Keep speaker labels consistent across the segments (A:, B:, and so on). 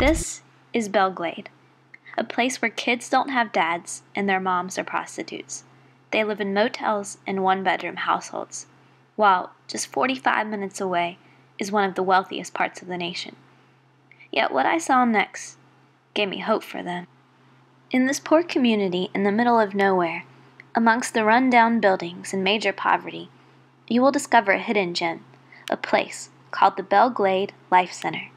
A: This is Belle Glade, a place where kids don't have dads and their moms are prostitutes. They live in motels and one-bedroom households, while just 45 minutes away is one of the wealthiest parts of the nation. Yet what I saw next gave me hope for them. In this poor community in the middle of nowhere, amongst the run-down buildings and major poverty, you will discover a hidden gem, a place called the Belle Glade Life Center.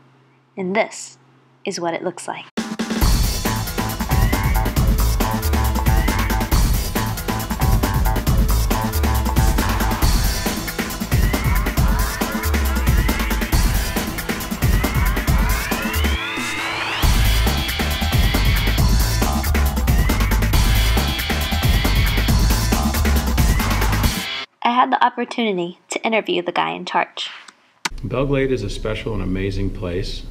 A: And this is what it looks like. I had the opportunity to interview the guy in charge.
B: Belle Glade is a special and amazing place.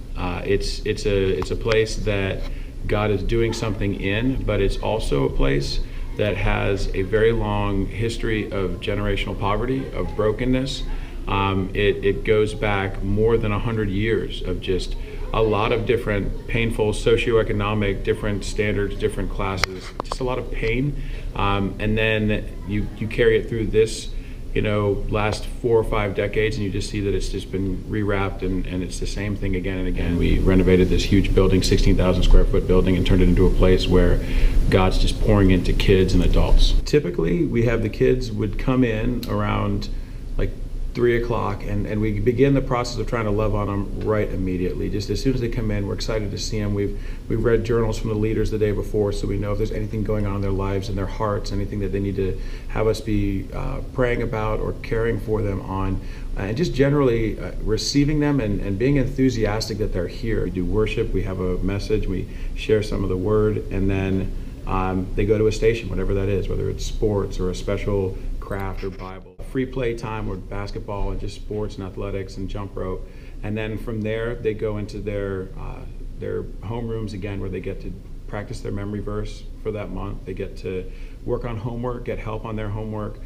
B: It's a place that God is doing something in, but it's also a place that has a very long history of generational poverty, of brokenness. It goes back more than 100 years of just a lot of different painful socioeconomic, different standards, different classes, just a lot of pain. And then you carry it through this last 4 or 5 decades, and you just see that it's just been rewrapped and it's the same thing again and again. We renovated this huge building, 16,000 square foot building, and turned it into a place where God's just pouring into kids and adults. Typically, we have the kids would come in around like 3 o'clock, and we begin the process of trying to love on them right immediately. Just as soon as they come in, we're excited to see them. We've read journals from the leaders the day before, so we know if there's anything going on in their lives and their hearts, anything that they need to have us be praying about or caring for them on, and just generally receiving them and being enthusiastic that they're here. We do worship, we have a message, we share some of the word, and then they go to a station, whatever that is, whether it's sports or a special craft or Bible. Free play time with basketball and just sports and athletics and jump rope. And then from there, they go into their homerooms again, where they get to practice their memory verse for that month. They get to work on homework, get help on their homework,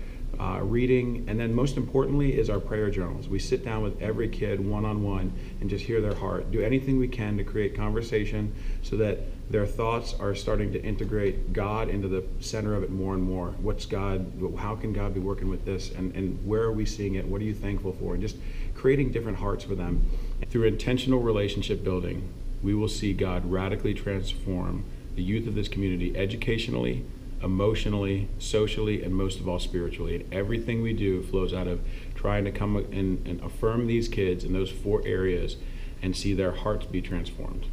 B: reading, and then most importantly is our prayer journals. We sit down with every kid one-on-one and just hear their heart, do anything we can to create conversation so that their thoughts are starting to integrate God into the center of it more and more. What's God, how can God be working with this, and where are we seeing it, what are you thankful for, and just creating different hearts for them. Through intentional relationship building, we will see God radically transform the youth of this community educationally, emotionally, socially, and most of all spiritually. And everything we do flows out of trying to come and affirm these kids in those 4 areas and see their hearts be transformed.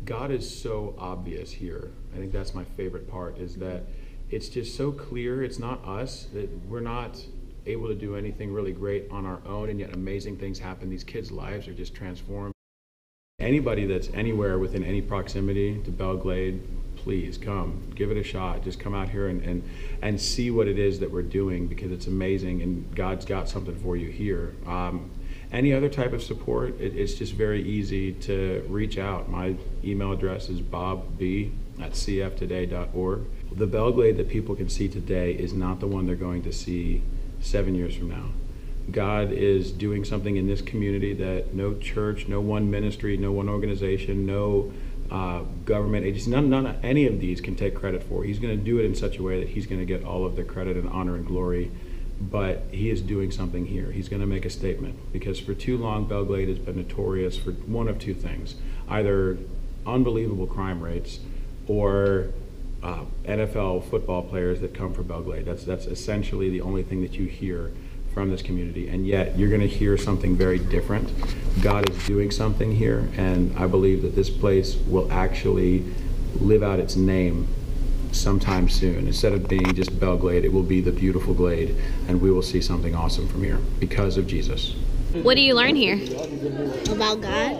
B: God is so obvious here. I think that's my favorite part, is that it's just so clear. It's not us, that we're not able to do anything really great on our own, and yet amazing things happen. These kids' lives are just transformed. Anybody that's anywhere within any proximity to Belle Glade, please come, give it a shot. Just come out here and see what it is that we're doing, because it's amazing and God's got something for you here. Any other type of support, it's just very easy to reach out. My email address is bobb@cftoday.org. The Belle Glade that people can see today is not the one they're going to see 7 years from now. God is doing something in this community that no church, no one ministry, no one organization, no government agency, none of any of these can take credit for. He's going to do it in such a way that he's going to get all of the credit and honor and glory, but he is doing something here. He's going to make a statement, because for too long Belle Glade has been notorious for one of 2 things: either unbelievable crime rates or NFL football players that come from Belle Glade. That's essentially the only thing that you hear from this community, and yet you're going to hear something very different. God is doing something here, and I believe that this place will actually live out its name sometime soon. Instead of being just Belle Glade, it will be the beautiful Glade, and we will see something awesome from here because of Jesus.
A: What do you learn here?
C: About God.